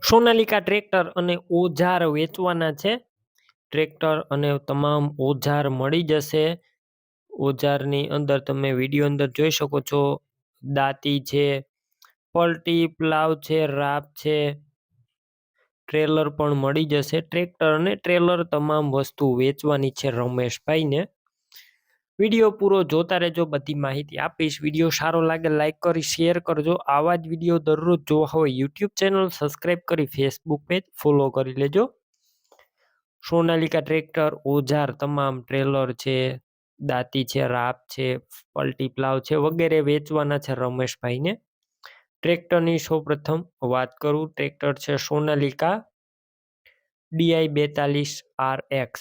Sonalika tractor અને ઓજાર વેચવાના છે. ટ્રેક્ટર અને તમામ ઓજાર મળી જશે. ઓજારની અંદર તમે વિડીયો અંદર જોઈ શકો છો. દાંતી છે, પલટી, પ્લાવ છે, રાપ છે, ટ્રેલર પણ મળી જશે. ટ્રેક્ટર અને ટ્રેલર તમામ વસ્તુ વેચવાની છે રમેશભાઈને. વિડીયો પૂરો જોતા રહેજો, બધી માહિતી આપીશ. વિડીયો સારો લાગે લાઈક કરી શેર કરજો. આવા જ વિડીયો દરરોજ જોવા હોય યુટ્યુબ ચેનલ સબસ્ક્રાઈબ કરી ફેસબુક પેજ ફોલો કરી લેજો. સોનાલિકા ટ્રેક્ટર, ઓજાર તમામ, ટ્રેલર છે, દાંતી છે, રાપ છે, પલટી પ્લાવ છે વગેરે વેચવાના છે રમેશભાઈને. ટ્રેક્ટરની સૌપ્રથમ વાત કરું. ટ્રેક્ટર છે સોનાલિકા DI42RX.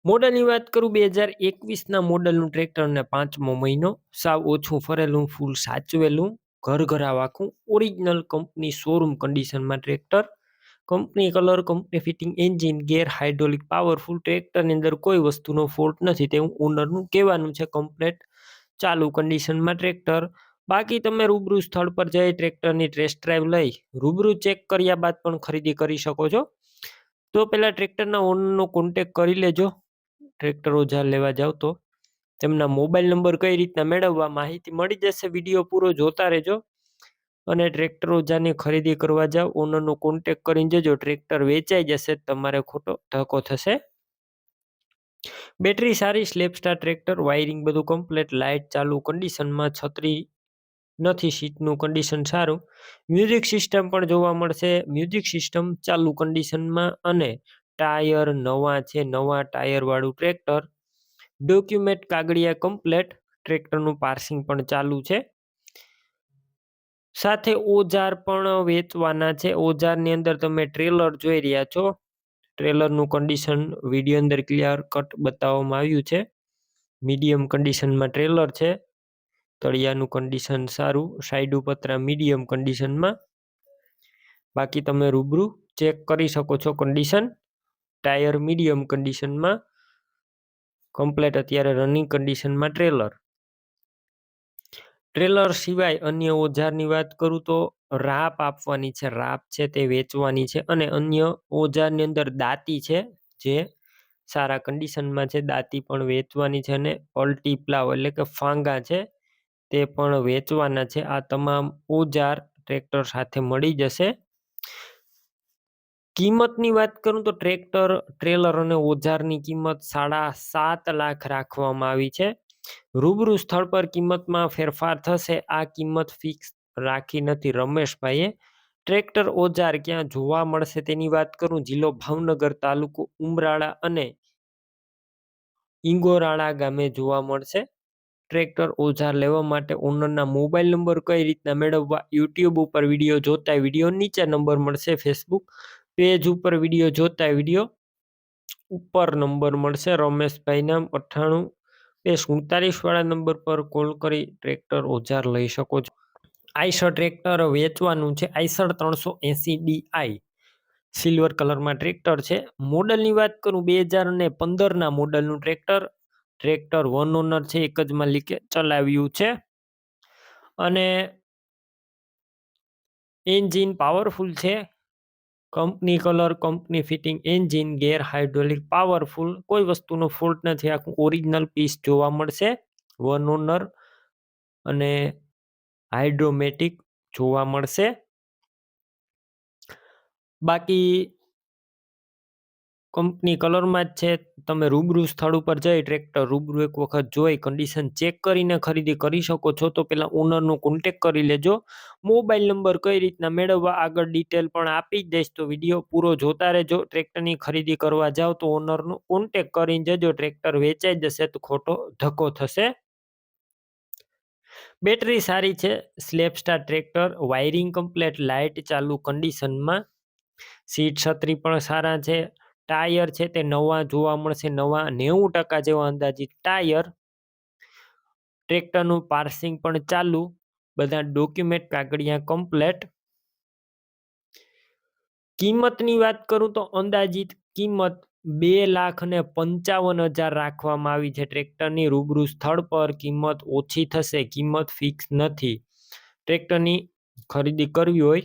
મોડલની વાત કરું 2021ના મોડલનું ટ્રેક્ટર ને 5મો મહિનો. સાવ ઓછું ફરેલું, ફૂલ સાચવેલું, ઘર વાખું, ઓરિજિનલ કંપની શોરૂમ કન્ડિશનમાં tractor. Company colour, company fitting engine, ગેર હાઇડ્રોલિક પાવરફુલ. ટ્રેક્ટરની અંદર કોઈ વસ્તુનો ફોલ્ટ નથી તેવું ઓનરનું કહેવાનું છે. કમ્પ્લેટ ચાલુ કન્ડિશનમાં ટ્રેક્ટર. બાકી તમે રૂબરૂ સ્થળ પર જઈ ટ્રેક્ટરની ટેસ્ટ ડ્રાઈવ લઈ રૂબરૂ ચેક કર્યા બાદ પણ ખરીદી કરી શકો છો. તો પહેલા ટ્રેક્ટરના ઓનરનો કોન્ટેક કરી લેજો. ટ્રેક્ટર ઓજાર લેવા જાવ તો તેમના મોબાઈલ નંબર કઈ રીતના મેળવવા માહિતી મળી જશે. વિડીયો પૂરો જોતા રહેજો. અને ટ્રેક્ટર ઓજારની ખરીદી કરવા જાવ ઓનરનો કોન્ટેક કરીને જજો. ટ્રેક્ટર વેચાઈ જશે, તમારે ખોટો ધક્કો થશે. બેટરી સારી, સ્લેપસ્ટાર ટ્રેક્ટર, વાયરિંગ બધું કમ્પ્લીટ, લાઇટ ચાલુ કન્ડિશનમાં, છત્રી નથી, સીટનું કન્ડિશન સારું. મ્યુઝિક સિસ્ટમ પણ જોવા મળશે. મ્યુઝિક સિસ્ટમ ચાલુ કન્ડિશનમાં અને ટાયર નવા છે, નવા ટાયર વાળું ટ્રેક્ટર. ડોક્યુમેન્ટ કાગળિયા કમ્પ્લેટ. ટ્રેક્ટરનું પાર્સિંગ પણ ચાલુ છે. સાથે ઓજાર પણ વેચવાના છે. ઓજારની અંદર તમે ટ્રેલર જોઈ રહ્યા છો. ટ્રેલરનું કન્ડિશન વિડીયો અંદર ક્લિયર કટ બતાવવામાં આવ્યું છે. મીડિયમ કન્ડિશનમાં ટ્રેલર છે. તળિયાનું કન્ડિશન સારું, સાઈડ પતરા મીડિયમ કન્ડિશનમાં. બાકી તમે રૂબરૂ ચેક કરી શકો છો કન્ડિશન. ટાયર મીડિયમ કન્ડિશનમાં કમ્પ્લેટ, અત્યારે રનિંગ કન્ડિશનમાં ટ્રેલર. ટ્રેલર સિવાય અન્ય ઓજારની વાત કરું તો રાપ આપવાની છે. રાપ છે તે વેચવાની છે. અને અન્ય ઓજારની અંદર દાંતી છે જે સારા કન્ડિશનમાં છે. દાંતી પણ વેચવાની છે. અને પલટી પ્લાવ એટલે કે ફાંગા છે તે પણ વેચવાના છે. આ તમામ ઓજાર ટ્રેક્ટર સાથે મળી જશે. કિંમતની વાત કરું તો ટ્રેક્ટર, ટ્રેલર અને ઓજારની કિંમત 7.5 લાખ રાખવામાં આવી છે. રૂબરૂ સ્થળ પર કિંમતમાં ફેરફાર થશે. આ કિંમત ફિક્સ રાખી નથી રમેશભાઈએ. ટ્રેક્ટર ઓજાર ક્યાં જોવા મળશે તેની વાત કરું. જિલ્લો ભાવનગર, તાલુકો ઉમરાળા અને ઈંગોરાળા ગામે જોવા મળશે. ટ્રેક્ટર ઓજાર લેવા માટે ઓનરના મોબાઈલ નંબર કઈ રીતના મેળવવા, યુટ્યુબ ઉપર વિડીયો જોતા વિડીયો નીચે નંબર મળશે. ફેસબુક પેજ ઉપર વિડીયો જોતા વિડીયો ઉપર નંબર મળશે. રમેશભાઈના 98 વાળા નંબર પર કોલ કરી ટ્રેક્ટર ઓજાર લઈ શકો છો. આઈસર ટ્રેક્ટર વેચવાનું છે. આઈસર 380 DI સિલ્વર કલરમાં ટ્રેક્ટર છે. મોડલની વાત કરું 2015ના મોડલનું ટ્રેક્ટર. ટ્રેક્ટર વન ઓનર છે, એક જ માલિકે ચલાવ્યું છે. અને એન્જિન પાવરફુલ છે. Company colour, company fitting engine, ગેર હાઇડ્રોલિક પાવરફુલ, કોઈ વસ્તુનો ફોલ્ટ નથી. આખું ઓરિજિનલ પીસ જોવા મળશે. વન ઓનર અને હાઇડ્રોમેટિક જોવા મળશે. બાકી કંપની કલરમાં જ છે. તમે રૂબરૂ સ્થળ ઉપર જઈ ટ્રેક્ટર રૂબરૂ એક વખત જોઈ કન્ડિશન ચેક કરીને ખરીદી કરી શકો છો. તો પેલા ઓનરનો કોન્ટેક કરી લેજો. મોબાઈલ નંબર કઈ રીતના મેળવવા આગળ ડિટેલ પણ આપી જ દઈશ, તો વિડીયો પૂરો જોતા રહેજો. ટ્રેક્ટરની ખરીદી કરવા જાવ તો ઓનરનો કોન્ટેક કરીને જજો. ટ્રેક્ટર વેચાઈ જશે તો ખોટો ધક્કો થશે. બેટરી સારી છે. સ્લેપસ્ટાર ટ્રેક્ટર, વાયરિંગ કમ્પ્લેટ, લાઇટ ચાલુ કન્ડિશનમાં, સીટ છત્રી પણ સારા છે. ટાયર છે તે નવા જોવા મળશે. નવા 90% જેવા અંદાજિત ટાયર. ટ્રેક્ટરનું પાર્સિંગ પણ ચાલુ. બધા ડોક્યુમેન્ટ કાગળિયા કમ્પ્લેટ. કિંમતની વાત કરું તો અંદાજિત કિંમત 2,55,000 રાખવામાં આવી છે. ટ્રેક્ટરની રૂબરૂ સ્થળ પર કિંમત ઓછી થશે. કિંમત ફિક્સ નથી. ટ્રેક્ટરની ખરીદી કરવી હોય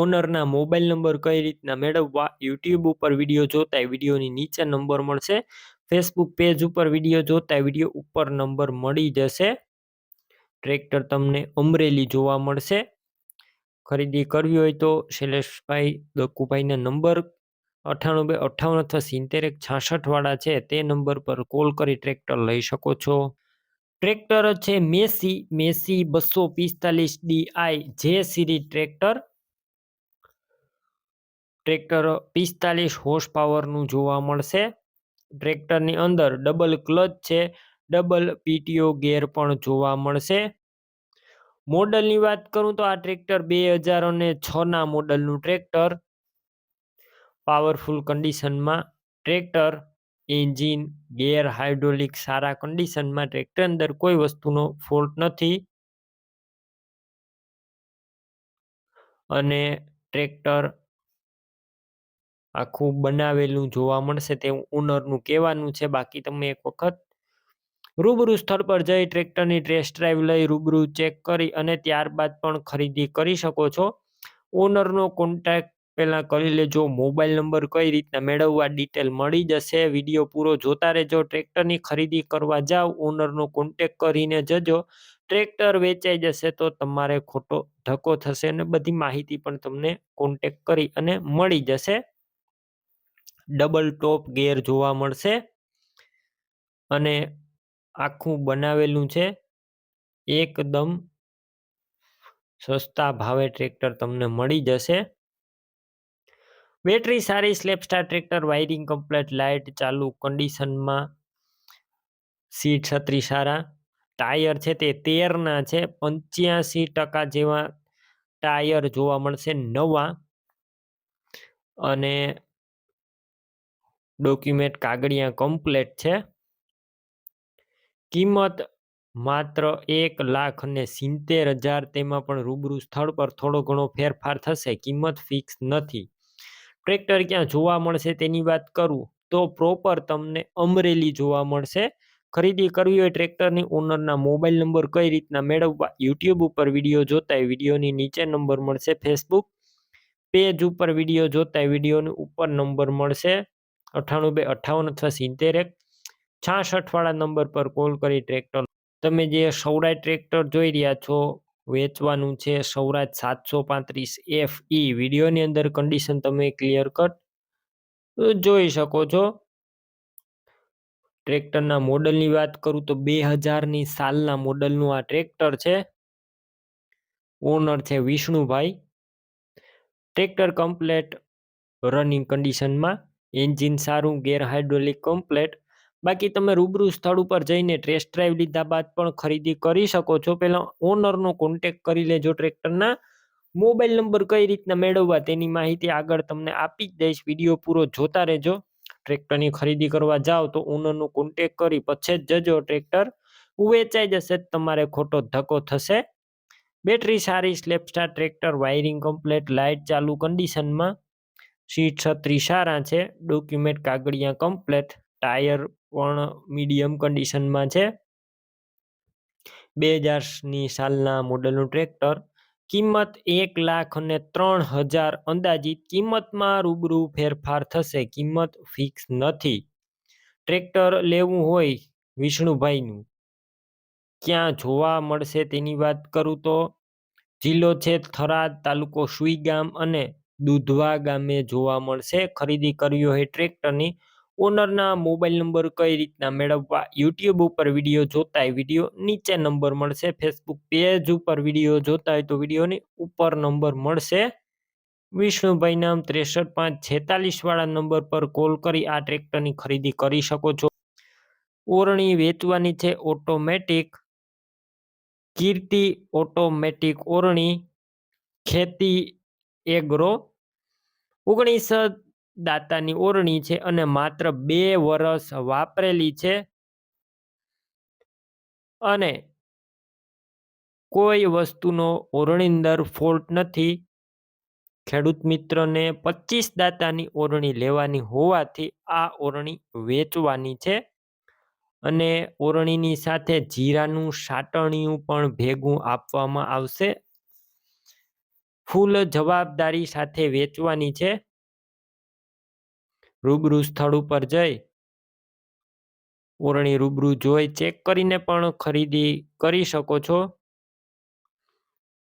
ઓનરના મોબાઈલ નંબર કઈ રીતના મેળવવા, યુટ્યુબ ઉપર વિડીયો જોતા વિડીયોની નીચે નંબર મળશે, ફેસબુક પેજ ઉપર વિડીયો જોતા વિડીયો ઉપર નંબર મળી જશે. ટ્રેક્ટર તમને અમરેલી જોવા મળશે. ખરીદી કરવી હોય તો શૈલેષભાઈ દક્કુભાઈના નંબર 98 અથવા 70 વાળા છે તે નંબર પર કોલ કરી ટ્રેક્ટર લઈ શકો છો. ટ્રેક્ટર છે મેસી 245 DI જે સિરીઝ ટ્રેક્ટર 45 હોર્સ પાવરનું જોવા મળશે. ટ્રેક્ટરની અંદર ડબલ ક્લચ છે, ડબલ PTO ગેર પણ જોવા મળશે. મોડલની વાત કરું તો આ ટ્રેક્ટર 2006ના મોડલનું ટ્રેક્ટર, પાવરફુલ કન્ડિશનમાં ટ્રેક્ટર, એન્જિન, ગેર, હાઇડ્રોલિક સારા કન્ડિશનમાં, ટ્રેક્ટર અંદર કોઈ વસ્તુનો ફોલ્ટ નથી. અને ટ્રેક્ટર આખું બનાવેલું જોવા મળશે તેવું ઓનરનું કહેવાનું છે. બાકી તમે એક વખત રૂબરૂ સ્થળ પર જઈ ટ્રેક્ટરની ટેસ્ટ ડ્રાઈવ લઈ રૂબરૂ ચેક કરી અને ત્યારબાદ પણ ખરીદી કરી શકો છો. ઓનરનો કોન્ટેક્ટ પહેલાં કરી લેજો. મોબાઈલ નંબર કઈ રીતના મેળવવા ડિટેલ મળી જશે. વિડીયો પૂરો જોતા રહેજો. ટ્રેક્ટરની ખરીદી કરવા જાઓ ઓનરનો કોન્ટેક્ટ કરીને જજો. ટ્રેક્ટર વેચાઈ જશે તો તમારે ખોટો ધક્કો થશે અને બધી માહિતી પણ તમને કોન્ટેક્ટ કરી અને મળી જશે. ડબલ ટોપ ગેર જોવા મળશે અને આખું બનાવેલું છે. એકદમ સસ્તા ભાવે ટ્રેક્ટર તમને મળી જશે. બેટરી સારી, સ્લેપસ્ટાર ટ્રેક્ટર, વાયરિંગ કમ્પ્લીટ, લાઇટ ચાલુ કન્ડિશનમાં, સીટ છત્રી સારા, ટાયર છે તે 13ના છે. 85% જેવા ટાયર જોવા મળશે નવા અને ડોક્યુમેન્ટ કાગળિયા કમ્પ્લીટ છે. કિંમત માત્ર 1,70,000, તેમાં પણ રૂબરૂ સ્થળ પર થોડો ઘણો ફેરફાર થશે. કિંમત ફિક્સ નથી. ટ્રેક્ટર ક્યાં જોવા મળશે તેની વાત કરું તો પ્રોપર તમને અમરેલી જોવા મળશે. ખરીદી કરવી હોય ટ્રેક્ટરની ઓનરના મોબાઈલ નંબર કઈ રીતના મેળવવા, યુટ્યુબ ઉપર વિડીયો જોતા વિડીયોની નીચે નંબર મળશે, ફેસબુક પેજ ઉપર વિડીયો જોતા વિડીયોની ઉપર નંબર મળશે. 98 અથવા 70 વાળા નંબર પર કોલ કરી ટ્રેક્ટર. તમે જે સૌરાજ ટ્રેક્ટર જોઈ રહ્યા છો વેચવાનું છે, સૌરાજ 735 FE, વિડીયોની અંદર કન્ડિશન તમે ક્લિયર કટ જોઈ શકો છો. ટ્રેક્ટરના મોડલની વાત કરું તો 2000ની સાલના મોડલનું આ ટ્રેક્ટર છે. ઓનર છે વિષ્ણુભાઈ. ટ્રેક્ટર કમ્પ્લેટ રનિંગ કન્ડિશનમાં, એન્જિન સારું, ગેર હાઇડ્રોલિક કમ્પ્લેટ. બાકી તમે રૂબરૂ સ્થળ ઉપર જઈને ટેસ્ટ ડ્રાઈવ લીધા બાદ પણ ખરીદી કરી શકો છો. પહેલા ઓનરનો કોન્ટેક્ટ કરી લેજો. ટ્રેક્ટરના મોબાઈલ નંબર કઈ રીતના મેળવવા તેની માહિતી આગળ તમને આપી જ દઈશ. વિડીયો પૂરો જોતા રહેજો. ટ્રેક્ટરની ખરીદી કરવા જાઓ તો ઓનરનો કોન્ટેક્ટ કરી પછી જ જજો. ટ્રેક્ટર વેચાઈ જશે તમારે ખોટો ધક્કો થશે. બેટરી સારી, સ્લેપસ્ટાર ટ્રેક્ટર, વાયરિંગ કમ્પ્લેટ, લાઇટ ચાલુ કન્ડિશનમાં, સીટ છત્રી સારા છે, ડોક્યુમેન્ટ કાગળિયા કમ્પ્લેટ, ટાયર પણ મીડિયમ કન્ડિશનમાં છે. 2000ની સાલના મોડલનું ટ્રેક્ટર. કિંમત 1,03,000 અંદાજિત. કિંમતમાં રૂબરૂ ફેરફાર થશે. કિંમત ફિક્સ નથી. ટ્રેક્ટર લેવું હોય વિષ્ણુભાઈનું ક્યાં જોવા મળશે તેની વાત કરું તો જિલ્લો છે થરાદ, તાલુકો સુઈગામ અને દુધવા ગામે જોવા મળશે. ખરીદી કરવી હોય ટ્રેક્ટરની ઓનરના મોબાઈલ નંબર કઈ રીતના મેળવવા, યુટ્યુબ ઉપર વિડીયો જોતા હોય વિડીયો નીચે નંબર મળશે, ફેસબુક પેજ ઉપર વિડીયો જોતા હોય તો વિડીયોની ઉપર નંબર મળશે. વિષ્ણુભાઈ નામ 63,546 વાળા નંબર પર કોલ કરી આ ટ્રેક્ટરની ખરીદી કરી શકો છો. ઓરણી વેચવાની છે ઓટોમેટિક. કીર્તિ ઓટોમેટિક ઓરણી, ખેતી એગ્રો, 19 દાતાની ઓરણી છે અને માત્ર 2 વર્ષ વાપરેલી છે અને કોઈ વસ્તુનો ઓરણી અંદર ફોલ્ટ નથી. ખેડૂત મિત્રને 25 દાતાની ઓરણી લેવાની હોવાથી આ ઓરણી વેચવાની છે અને ઓરણીની સાથે જીરાનું સાટણિયું પણ ભેગું આપવામાં આવશે. ફૂલ જવાબદારી સાથે વેચવાની છે. રૂબરૂ સ્થળ ઉપર જઈ ઓરણી રૂબરૂ જોઈ ચેક કરીને પણ ખરીદી કરી શકો છો.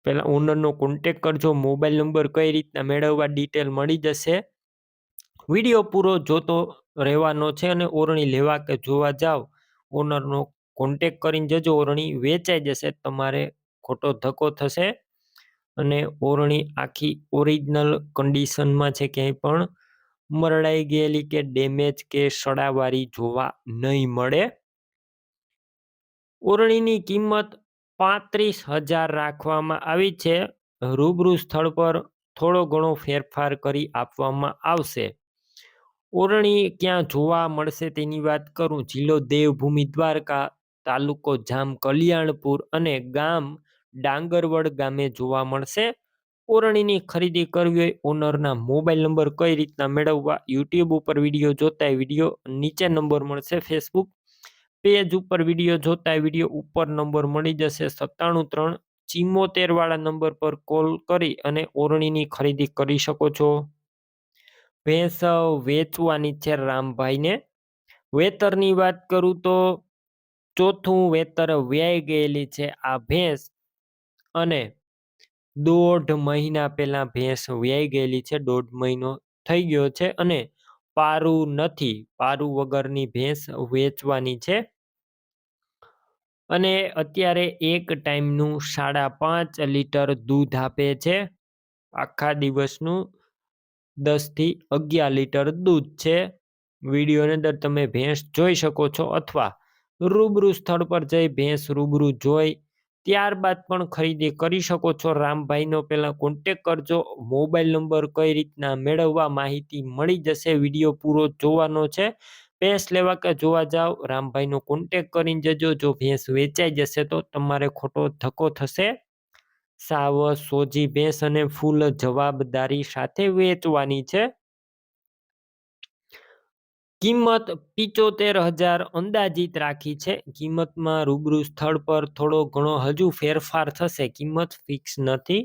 પહેલા ઓનરનો કોન્ટેક કરજો. મોબાઈલ નંબર કઈ રીતના મેળવવા ડિટેલ મળી જશે. વિડીયો પૂરો જોતો રહેવાનો છે અને ઓરણી લેવા કે જોવા જાવ ઓનરનો કોન્ટેક કરીને જજો. ઓરણી વેચાઈ જશે, તમારે ખોટો ધક્કો થશે. અને ઓરણી આખી ઓરિજિનલ કન્ડિશનમાં છે, ક્યાંય પણ મરડાઈ ગયેલી કે ડેમેજ કે સડાવાળી જોવા નહીં મળે. ઓરણીની કિંમત 35,000 રાખવામાં આવી છે. રૂબરૂ સ્થળ પર થોડો ઘણો ફેરફાર કરી આપવામાં આવશે. ઓરણી ક્યાં જોવા મળશે તેની વાત કરું. જિલ્લો દેવભૂમિ દ્વારકા, તાલુકો જામ કલ્યાણપુર અને ગામ ડાંગરવડ ગામે જોવા મળશે. ઓરણીની ખરીદી કરવી હોય ઓનરના મોબાઈલ નંબર કઈ રીતના મેળવવા, યુટ્યુબ ઉપર વિડીયો જોતા વિડીયો નીચે નંબર મળશે. ફેસબુક પેજ ઉપર વિડીયો જોતા વિડીયો ઉપર નંબર મળી જશે. 97 3 74 વાળા નંબર પર કોલ કરી અને ઓરણીની ખરીદી કરી શકો છો. ભેંસ વેચવાની છે રામભાઈને. વેતરની વાત કરું તો ચોથું વેતર વ્યાઈ ગયેલી છે આ ભેંસ અને 1.5 મહિના પહેલા ભેંસ વ્યાઈ ગયેલી છે. 1.5 મહિનો થઈ ગયો છે અને પારું નથી. પારું વગરની ભેંસ વેચવાની છે અને અત્યારે એક ટાઈમનું 5.5 લીટર દૂધ આપે છે. આખા દિવસનું 10 થી 11 લીટર દૂધ છે. વિડીયોની અંદર તમે ભેંસ જોઈ શકો છો અથવા રૂબરૂ સ્થળ પર જઈ ભેંસ રૂબરૂ જોઈ ત્યારબાદ પણ ખરીદી કરી શકો છો. રામભાઈનો પહેલા કોન્ટેક કરજો. મોબાઈલ નંબર કઈ રીતના મેળવવા માહિતી મળી જશે. વિડીયો પૂરો જોવાનો છે. ભેંસ લેવા કે જોવા જાવ રામભાઈનો કોન્ટેક કરીને જજો. જો ભેંસ વેચાઈ જશે તો તમારે ખોટો ધક્કો થશે. સાવ સોજી ભેંસ અને ફૂલ જવાબદારી સાથે વેચવાની છે. કિંમત 75,000 અંદાજિત રાખી છે. કિંમતમાં રૂબરૂ સ્થળ પર થોડો ઘણો હજુ ફેરફાર થશે. કિંમત ફિક્સ નથી.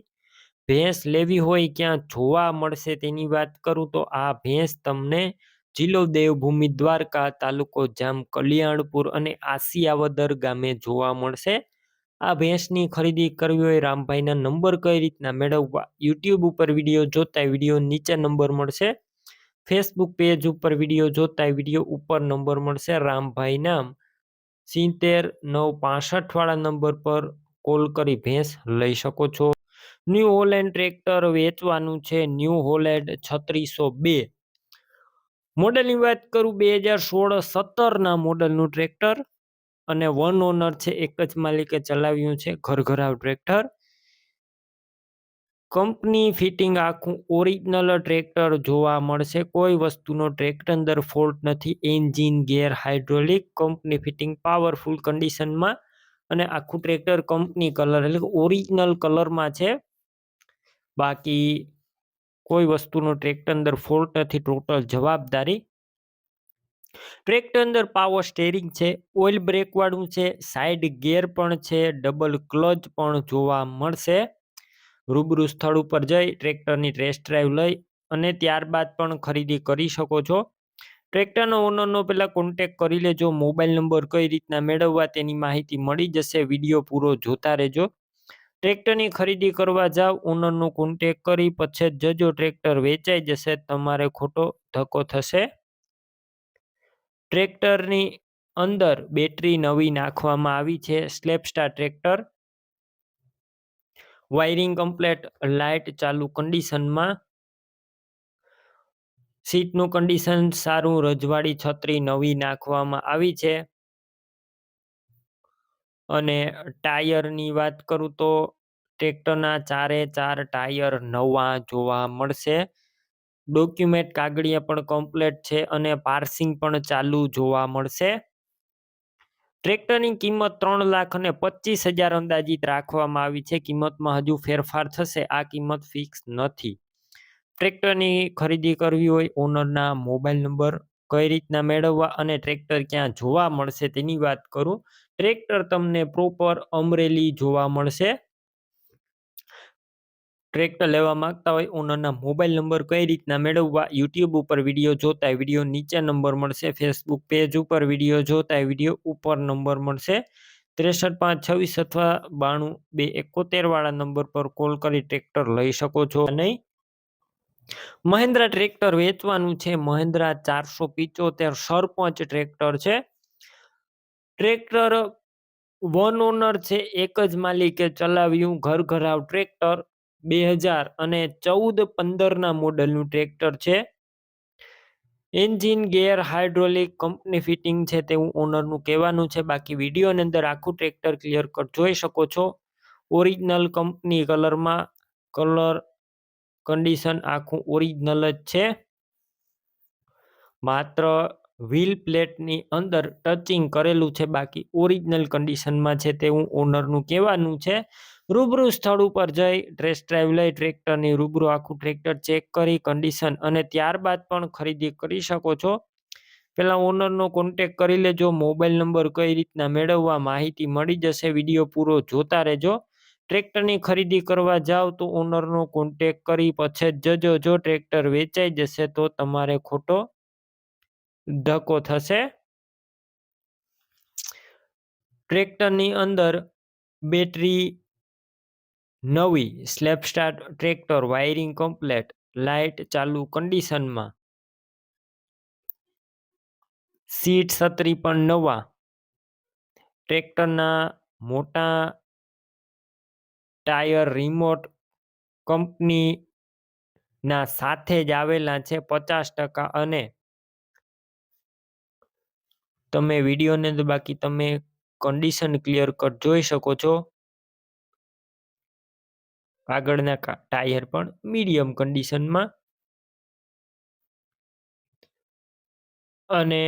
ભેંસ લેવી હોય ક્યાં જોવા મળશે તેની વાત કરું તો આ ભેંસ તમને જિલ્લો દેવભૂમિ દ્વારકા, તાલુકો જામ કલ્યાણપુર અને આસિયાવદર ગામે જોવા મળશે. આ ભેંસની ખરીદી કરવી હોય રામભાઈના નંબર કઈ રીતના મેળવવા, યુટ્યુબ ઉપર વિડીયો જોતા વિડીયો નીચે નંબર મળશે. ફેસબુક પેજ ઉપર વિડીયો જોતા વિડીયો ઉપર નંબર મળશે. રામભાઈ નામ 70 965 વાળા નંબર પર કોલ કરી ભેંસ લઈ શકો છો. ન્યૂ હોલેન્ડ ટ્રેક્ટર વેચવાનું છે. ન્યૂ હોલેન્ડ 3602 મોડલની વાત કરું 2016-17 મોડલનું ટ્રેક્ટર અને 1 ઓનર છે. એક જ માલિકે ચલાવ્યું છે. ઘરઘરાવ ટ્રેક્ટર. કંપની ફિટિંગ આખું ઓરિજિનલ ટ્રેક્ટર જોવા મળશે. કોઈ વસ્તુનો ટ્રેક્ટર અંદર ફોલ્ટ નથી. એન્જિન, ગેર, હાઇડ્રોલિક કંપની ફિટિંગ પાવરફુલ કન્ડિશનમાં અને આખું ટ્રેક્ટર કંપની કલર એટલે કે ઓરિજિનલ કલરમાં છે. બાકી કોઈ વસ્તુનો ટ્રેક્ટર અંદર ફોલ્ટ નથી. ટોટલ જવાબદારી. ટ્રેક્ટર અંદર પાવર સ્ટેરિંગ છે. ઓઇલ બ્રેક વાળું છે. સાઇડ ગેર પણ છે. ડબલ ક્લચ પણ જોવા મળશે. રૂબરૂ સ્થળ ઉપર જઈ ટ્રેક્ટરની ટેસ્ટ ડ્રાઈવ લઈ અને ત્યારબાદ પણ ખરીદી કરી શકો છો. ટ્રેક્ટરનો ઓનરનો પહેલા કોન્ટેક કરી લેજો. મોબાઈલ નંબર કઈ રીતના મેળવવા તેની માહિતી મળી જશે. વિડીયો પૂરો જોતા રહેજો. ટ્રેક્ટરની ખરીદી કરવા જાવ ઓનરનો કોન્ટેક કરી પછી જ જજો. ટ્રેક્ટર વેચાઈ જશે, તમારે ખોટો ધક્કો થશે. ટ્રેક્ટરની અંદર બેટરી નવી નાખવામાં આવી છે. સ્લેપસ્ટાર ટ્રેક્ટર. વાયરિંગ કમ્પ્લેટ, લાઇટ ચાલુ કન્ડિશનમાં. સીટનું કન્ડિશન સારું. રજવાડી છત્રી નવી નાખવામાં આવી છે અને ટાયરની વાત કરું તો ટ્રેક્ટરના 4 ટાયર નવા જોવા મળશે. ડોક્યુમેન્ટ કાગળિયા પણ કમ્પ્લેટ છે અને પાર્સિંગ પણ ચાલુ જોવા મળશે. ટ્રેક્ટરની કિંમત 3,25,000 અંદાજિત રાખવામાં આવી છે. કિંમતમાં હજુ ફેરફાર થશે. આ કિંમત ફિક્સ નથી. ટ્રેક્ટરની ખરીદી કરવી હોય ઓનરના મોબાઈલ નંબર કઈ રીતના મેળવવા અને ટ્રેક્ટર ક્યાં જોવા મળશે તેની વાત કરું. ટ્રેક્ટર તમને પ્રોપર અમરેલી જોવા મળશે. ટ્રેક્ટર લેવા માંગતા હોય ઓનરના મોબાઈલ નંબર કઈ રીતના મેળવવા? યુટ્યુબ ઉપર વિડીયો જોતા વિડીયો નીચે નંબર મળશે, ફેસબુક પેજ ઉપર વિડીયો જોતા વિડીયો ઉપર નંબર મળશે, 63 5 26 અથવા 92 271 વાળા નંબર પર કોલ કરી ટ્રેક્ટર લઈ શકો છો. નહીં, મહિન્દ્રા ટ્રેક્ટર વેચવાનું છે. મહિન્દ્રા 475 સરપંચ ટ્રેક્ટર છે. ટ્રેક્ટર વન ઓનર છે, એક જ માલિકે ચલાવ્યું ઘર ઘરાવ ટ્રેક્ટર. 2014-15 મોડલનું ટ્રેક્ટર છે. એન્જિન ગેર હાઇડ્રોલિક કંપની ફિટિંગ છે તેવું ઓનરનું કહેવાનું છે. બાકી વિડીયોની અંદર આખું ટ્રેક્ટર ક્લિયર કટ જોઈ શકો છો. ઓરિજિનલ કંપની કલરમાં, કલર કન્ડિશન આખું ઓરિજિનલ જ છે. માત્ર વ્હીલ પ્લેટની અંદર ટચિંગ કરેલું છે, બાકી ઓરિજિનલ કન્ડિશનમાં છે તેવું ઓનરનું કહેવાનું છે. રૂબરૂ સ્થળ ઉપર જઈ ટેસ્ટ ડ્રાઈવ લઈ ટ્રેક્ટરની રૂબરૂ આખું ટ્રેક્ટર ચેક કરી કન્ડિશન અને ત્યારબાદ પણ ખરીદી કરી શકો છો. પહેલા ઓનરનો કોન્ટેક કરી લેજો. મોબાઈલ નંબર કઈ રીતના મેળવવા માહિતી મળી જશે. વિડીયો પૂરો જોતા રહેજો. ટ્રેક્ટરની ખરીદી કરવા જાવ તો ઓનરનો કોન્ટેક કરી પછી જ જજો. જો ટ્રેક્ટર વેચાઈ જશે તો તમારે ખોટો ધક્કો થશે. ટ્રેક્ટરની અંદર બેટરી નવી, slap start tractor, wiring complete, light ચાલુ કન્ડિશનમાં, સીટ છત્રી પણ નવા. ટ્રેક્ટરના મોટા ટાયર રિમોટ કંપનીના સાથે જ આવેલા છે 50%. અને તમે વિડીયોને તો બાકી તમે કન્ડિશન ક્લિયર કટ જોઈ શકો છો. આગળના ટાયર પણ મીડિયમ કન્ડિશનમાં અને